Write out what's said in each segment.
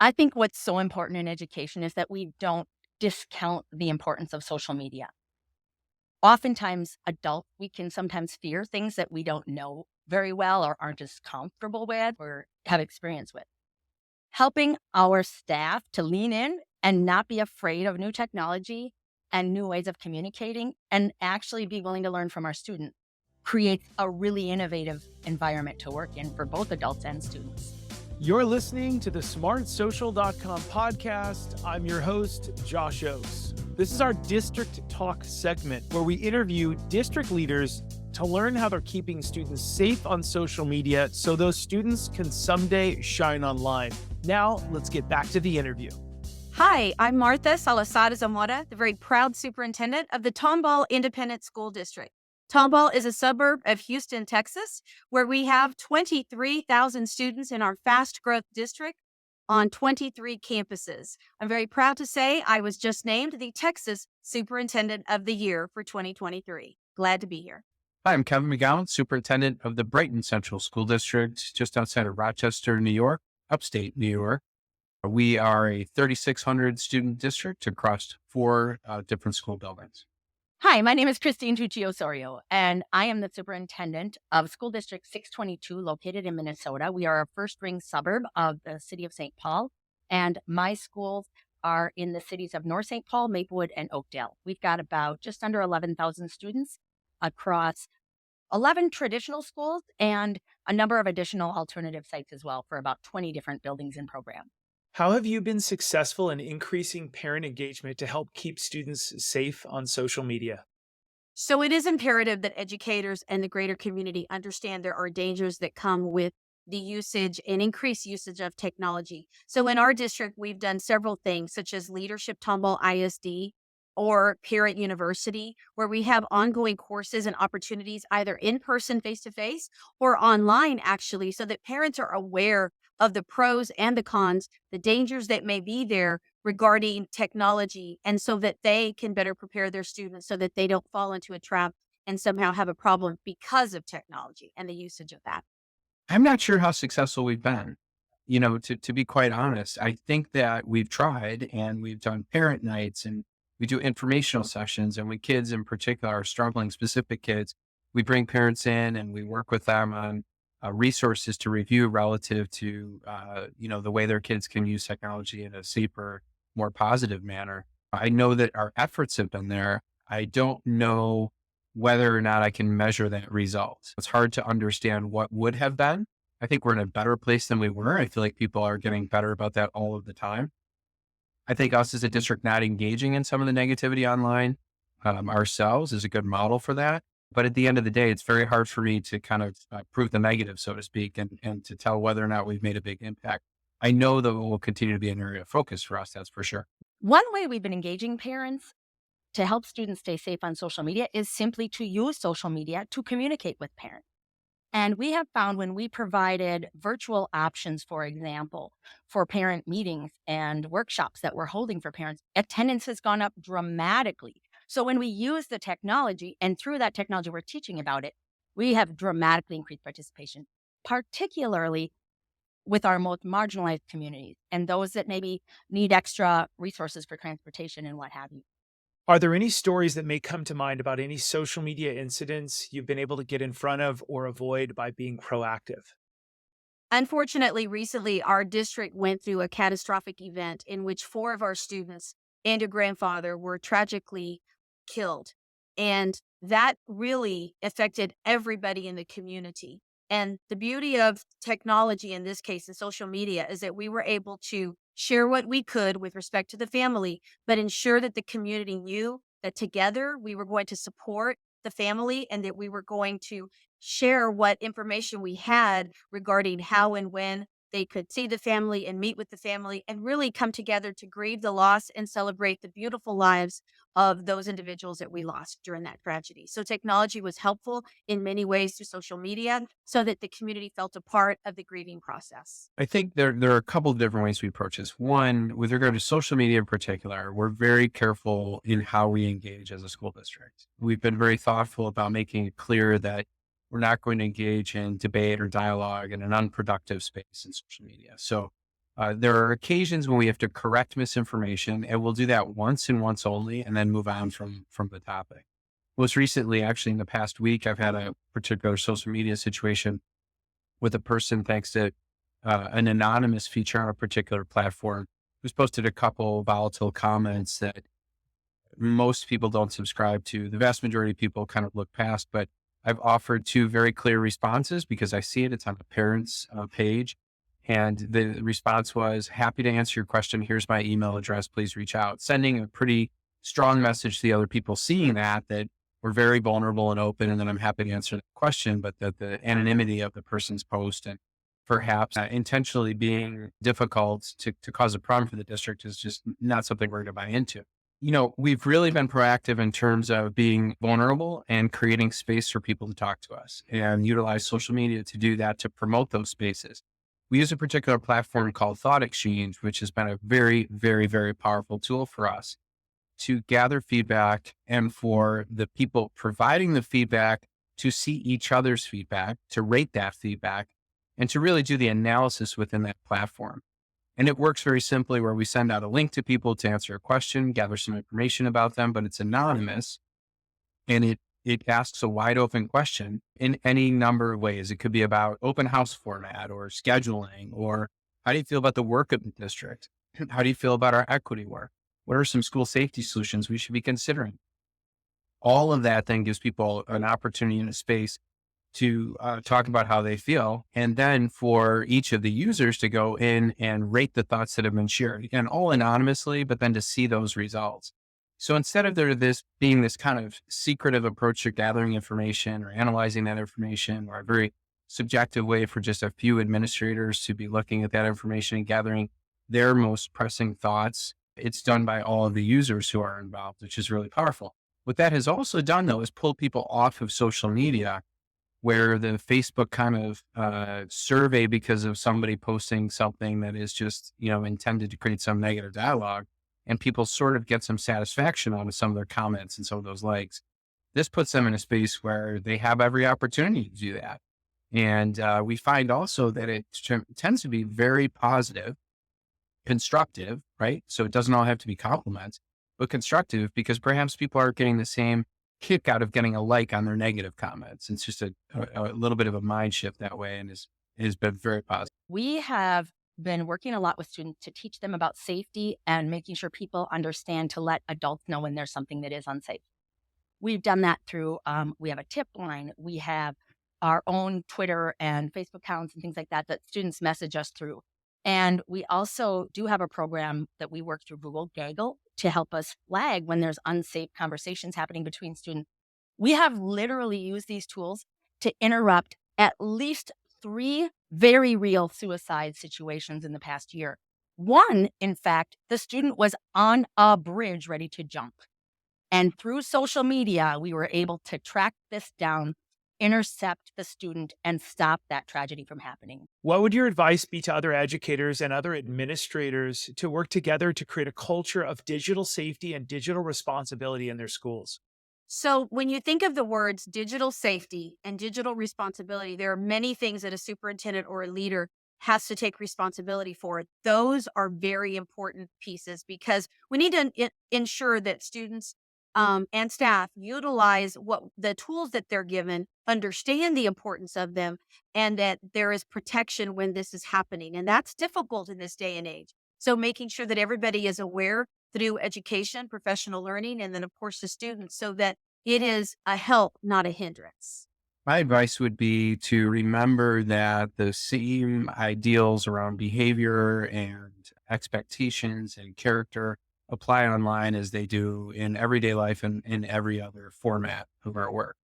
I think what's so important in education is that we don't discount the importance of social media. Oftentimes, adults, we can sometimes fear things that we don't know very well or aren't as comfortable with or have experience with. Helping our staff to lean in and not be afraid of new technology and new ways of communicating and actually be willing to learn from our students creates a really innovative environment to work in for both adults and students. You're listening to the smartsocial.com podcast. I'm your host, Josh Oaks. This is our District Talk segment where we interview district leaders to learn how they're keeping students safe on social media so those students can someday shine online. Now, let's get back to the interview. Hi, I'm Martha Salazar-Zamora, the very proud superintendent of the Tomball Independent School District. Tomball is a suburb of Houston, Texas, where we have 23,000 students in our fast growth district on 23 campuses. I'm very proud to say I was just named the Texas Superintendent of the Year for 2023. Glad to be here. Hi, I'm Kevin McGowan, Superintendent of the Brighton Central School District, just outside of Rochester, New York, upstate New York. We are a 3,600 student district across four different school buildings. Hi, my name is Christine Tucci Osorio, and I am the superintendent of School District 622 located in Minnesota. We are a first ring suburb of the city of St. Paul, and my schools are in the cities of North St. Paul, Maplewood, and Oakdale. We've got about just under 11,000 students across 11 traditional schools and a number of additional alternative sites as well for about 20 different buildings and programs. How have you been successful in increasing parent engagement to help keep students safe on social media? So it is imperative that educators and the greater community understand there are dangers that come with the usage and increased usage of technology. So in our district, we've done several things such as Leadership Tomball ISD or Parent University, where we have ongoing courses and opportunities either in person, face-to-face, or online actually, so that parents are aware of the pros and the cons, the dangers that may be there regarding technology, and so that they can better prepare their students so that they don't fall into a trap and somehow have a problem because of technology and the usage of that. I'm not sure how successful we've been. To be quite honest, I think that we've tried and we've done parent nights and we do informational sessions. And when kids in particular are struggling, specific kids, we bring parents in and we work with them on resources to review relative to, the way their kids can use technology in a safer, more positive manner. I know that our efforts have been there. I don't know whether or not I can measure that result. It's hard to understand what would have been. I think we're in a better place than we were. I feel like people are getting better about that all of the time. I think us as a district not engaging in some of the negativity online ourselves is a good model for that. But at the end of the day, it's very hard for me to kind of prove the negative, so to speak, and to tell whether or not we've made a big impact. I know that it will continue to be an area of focus for us, that's for sure. One way we've been engaging parents to help students stay safe on social media is simply to use social media to communicate with parents. And we have found when we provided virtual options, for example, for parent meetings and workshops that we're holding for parents, attendance has gone up dramatically. So when we use the technology and through that technology, we're teaching about it, we have dramatically increased participation, particularly with our most marginalized communities and those that maybe need extra resources for transportation and what have you. Are there any stories that may come to mind about any social media incidents you've been able to get in front of or avoid by being proactive? Unfortunately, recently, our district went through a catastrophic event in which 4 of our students and a grandfather were tragically killed. And that really affected everybody in the community. And the beauty of technology, in this case, in social media, is that we were able to share what we could with respect to the family, but ensure that the community knew that together we were going to support the family and that we were going to share what information we had regarding how and when they could see the family and meet with the family and really come together to grieve the loss and celebrate the beautiful lives of those individuals that we lost during that tragedy. So technology was helpful in many ways through social media so that the community felt a part of the grieving process. I think there are a couple of different ways we approach this. One, with regard to social media in particular, we're very careful in how we engage as a school district. We've been very thoughtful about making it clear that we're not going to engage in debate or dialogue in an unproductive space in social media. So There are occasions when we have to correct misinformation, and we'll do that once and once only, and then move on from the topic. Most recently, actually, in the past week, I've had a particular social media situation with a person, thanks to an anonymous feature on a particular platform, who's posted a couple volatile comments that most people don't subscribe to. The vast majority of people kind of look past, but I've offered two very clear responses because I see it. It's on the parents' page. And the response was, happy to answer your question. Here's my email address. Please reach out. Sending a pretty strong message to the other people seeing that we're very vulnerable and open, and that I'm happy to answer the question, but that the anonymity of the person's post and perhaps intentionally being difficult to cause a problem for the district is just not something we're going to buy into. We've really been proactive in terms of being vulnerable and creating space for people to talk to us and utilize social media to do that, to promote those spaces. We use a particular platform called Thought Exchange, which has been a very, very, very powerful tool for us to gather feedback and for the people providing the feedback to see each other's feedback, to rate that feedback, and to really do the analysis within that platform. And it works very simply where we send out a link to people to answer a question, gather some information about them, but it's anonymous. And it asks a wide open question in any number of ways. It could be about open house format or scheduling, or how do you feel about the work of the district? How do you feel about our equity work? What are some school safety solutions we should be considering? All of that then gives people an opportunity and a space to talk about how they feel. And then for each of the users to go in and rate the thoughts that have been shared, again, all anonymously, but then to see those results. So instead of there this being this kind of secretive approach to gathering information or analyzing that information, or a very subjective way for just a few administrators to be looking at that information and gathering their most pressing thoughts, it's done by all of the users who are involved, which is really powerful. What that has also done, though, is pull people off of social media, where the Facebook kind of survey because of somebody posting something that is just, intended to create some negative dialogue, and people sort of get some satisfaction out of some of their comments and some of those likes. This puts them in a space where they have every opportunity to do that. And we find also that it tends to be very positive, constructive, right? So it doesn't all have to be compliments, but constructive, because perhaps people are getting the same kick out of getting a like on their negative comments. It's just a little bit of a mind shift that way, and has been very positive. We have been working a lot with students to teach them about safety and making sure people understand to let adults know when there's something that is unsafe. We've done that through, we have a tip line. We have our own Twitter and Facebook accounts and things like that students message us through. And we also do have a program that we work through Google Gaggle to help us flag when there's unsafe conversations happening between students. We have literally used these tools to interrupt at least 3 very real suicide situations in the past year. One, in fact, the student was on a bridge ready to jump. And through social media, we were able to track this down, intercept the student, and stop that tragedy from happening. What would your advice be to other educators and other administrators to work together to create a culture of digital safety and digital responsibility in their schools? So when you think of the words digital safety and digital responsibility, there are many things that a superintendent or a leader has to take responsibility for. Those are very important pieces because we need to ensure that students and staff utilize what the tools that they're given, understand the importance of them, and that there is protection when this is happening. And that's difficult in this day and age. So making sure that everybody is aware through education, professional learning, and then of course the students, so that it is a help, not a hindrance. My advice would be to remember that the same ideals around behavior and expectations and character apply online as they do in everyday life and in every other format of our work.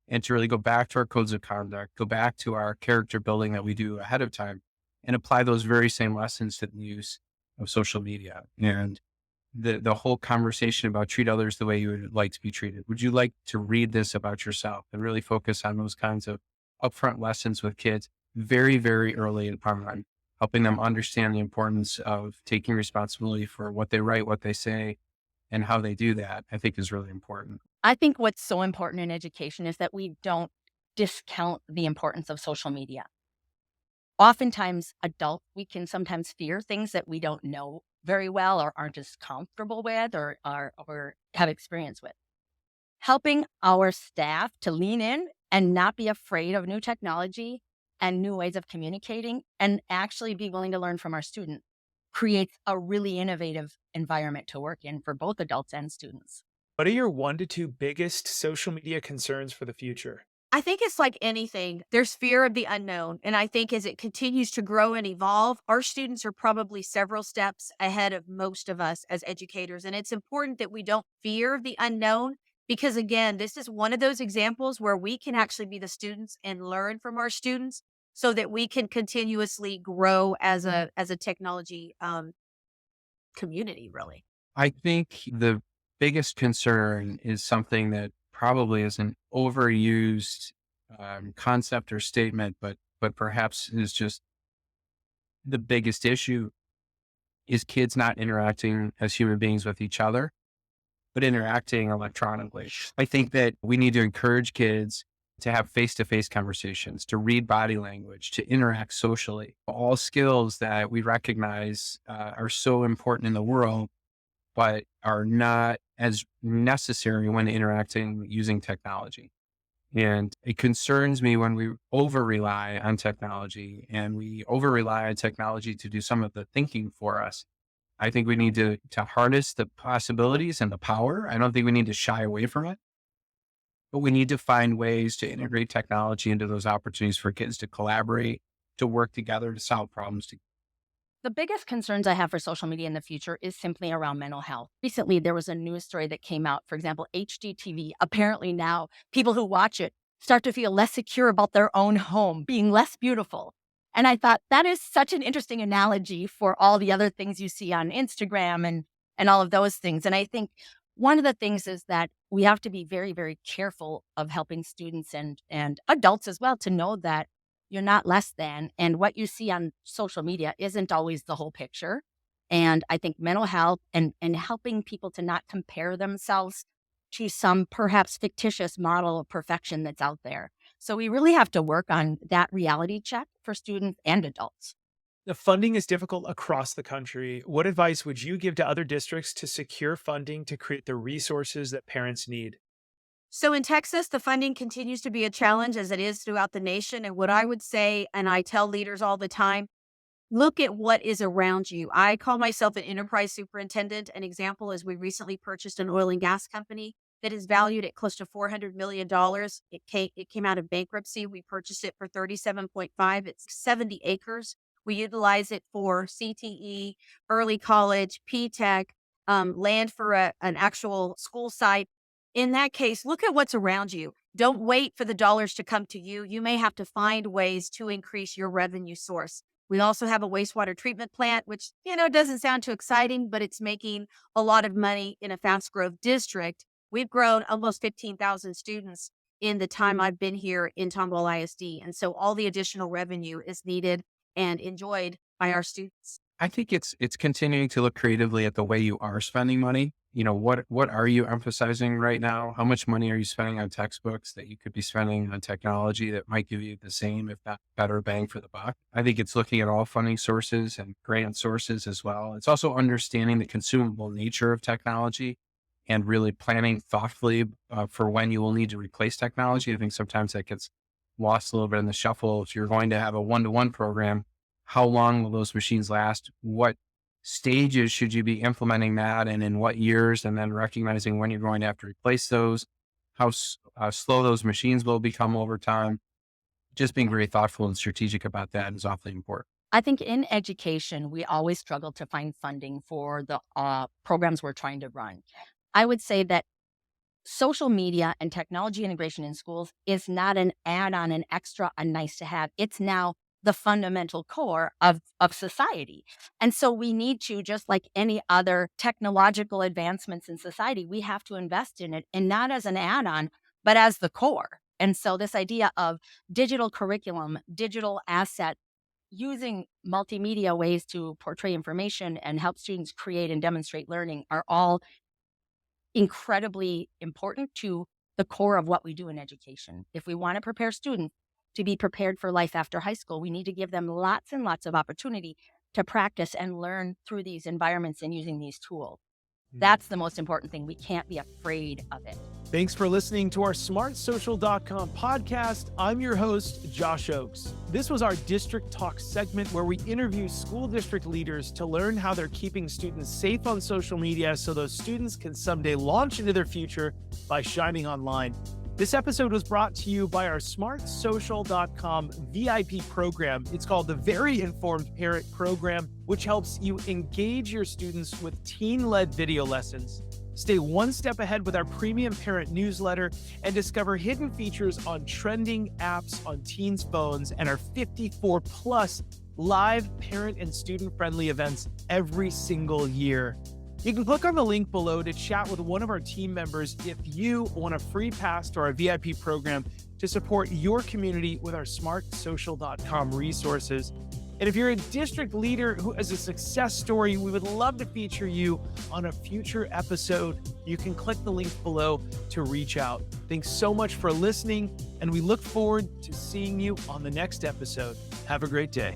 And to really go back to our codes of conduct, go back to our character building that we do ahead of time, and apply those very same lessons to the use of social media. And the whole conversation about treat others the way you would like to be treated. Would you like to read this about yourself? And really focus on those kinds of upfront lessons with kids very, very early in primary, helping them understand the importance of taking responsibility for what they write, what they say, and how they do that, I think is really important. I think what's so important in education is that we don't discount the importance of social media. Oftentimes, adults, we can sometimes fear things that we don't know very well or aren't as comfortable with or have experience with. Helping our staff to lean in and not be afraid of new technology and new ways of communicating and actually be willing to learn from our students creates a really innovative environment to work in for both adults and students. What are your 1 to 2 biggest social media concerns for the future? I think it's like anything. There's fear of the unknown. And I think as it continues to grow and evolve, our students are probably several steps ahead of most of us as educators. And it's important that we don't fear the unknown because, again, this is one of those examples where we can actually be the students and learn from our students so that we can continuously grow as a technology community, really. I think the biggest concern is something that probably is an overused concept or statement, but perhaps is just the biggest issue is kids not interacting as human beings with each other, but interacting electronically. I think that we need to encourage kids to have face-to-face conversations, to read body language, to interact socially. All skills that we recognize are so important in the world, but are not as necessary when interacting using technology. And it concerns me when we over rely on technology and we over rely on technology to do some of the thinking for us. I think we need to harness the possibilities and the power. I don't think we need to shy away from it, but we need to find ways to integrate technology into those opportunities for kids to collaborate, to work together, to solve problems. The biggest concerns I have for social media in the future is simply around mental health. Recently, there was a news story that came out. For example, HGTV. Apparently now people who watch it start to feel less secure about their own home, being less beautiful. And I thought that is such an interesting analogy for all the other things you see on Instagram and all of those things. And I think one of the things is that we have to be very, very careful of helping students and adults as well to know that you're not less than. And what you see on social media isn't always the whole picture. And I think mental health and helping people to not compare themselves to some perhaps fictitious model of perfection that's out there. So we really have to work on that reality check for students and adults. The funding is difficult across the country. What advice would you give to other districts to secure funding to create the resources that parents need? So in Texas, the funding continues to be a challenge as it is throughout the nation. And what I would say, and I tell leaders all the time, look at what is around you. I call myself an enterprise superintendent. An example is we recently purchased an oil and gas company that is valued at close to $400 million. It came out of bankruptcy. We purchased it for 37.5. It's 70 acres. We utilize it for CTE, early college, P-Tech, land for an actual school site. In that case, look at what's around you. Don't wait for the dollars to come to you. You may have to find ways to increase your revenue source. We also have a wastewater treatment plant, which, doesn't sound too exciting, but it's making a lot of money in a fast growth district. We've grown almost 15,000 students in the time I've been here in Tomball ISD. And so all the additional revenue is needed and enjoyed by our students. I think it's continuing to look creatively at the way you are spending money. What are you emphasizing right now? How much money are you spending on textbooks that you could be spending on technology that might give you the same, if not better bang for the buck? I think it's looking at all funding sources and grant sources as well. It's also understanding the consumable nature of technology and really planning thoughtfully for when you will need to replace technology. I think sometimes that gets lost a little bit in the shuffle. If you're going to have a one-to-one program, how long will those machines last? What stages should you be implementing that and in what years? And then recognizing when you're going to have to replace those, how slow those machines will become over time. Just being very thoughtful and strategic about that is awfully important. I think in education, we always struggle to find funding for the programs we're trying to run. I would say that social media and technology integration in schools is not an add-on, an extra, a nice to have. It's now the fundamental core of society. And so we need to, just like any other technological advancements in society, we have to invest in it, and not as an add-on, but as the core. And so this idea of digital curriculum, digital asset, using multimedia ways to portray information and help students create and demonstrate learning are all incredibly important to the core of what we do in education. If we want to prepare students to be prepared for life after high school. We need to give them lots and lots of opportunity to practice and learn through these environments and using these tools. That's the most important thing. We can't be afraid of it. Thanks for listening to our smartsocial.com podcast. I'm your host, Josh Oakes. This was our District Talk segment where we interview school district leaders to learn how they're keeping students safe on social media so those students can someday launch into their future by shining online. This episode was brought to you by our smartsocial.com VIP program. It's called the Very Informed Parent Program, which helps you engage your students with teen-led video lessons. Stay one step ahead with our premium parent newsletter and discover hidden features on trending apps on teens' phones and our 54 plus live parent and student-friendly events every single year. You can click on the link below to chat with one of our team members if you want a free pass to our VIP program to support your community with our smartsocial.com resources. And if you're a district leader who has a success story, we would love to feature you on a future episode. You can click the link below to reach out. Thanks so much for listening, and we look forward to seeing you on the next episode. Have a great day.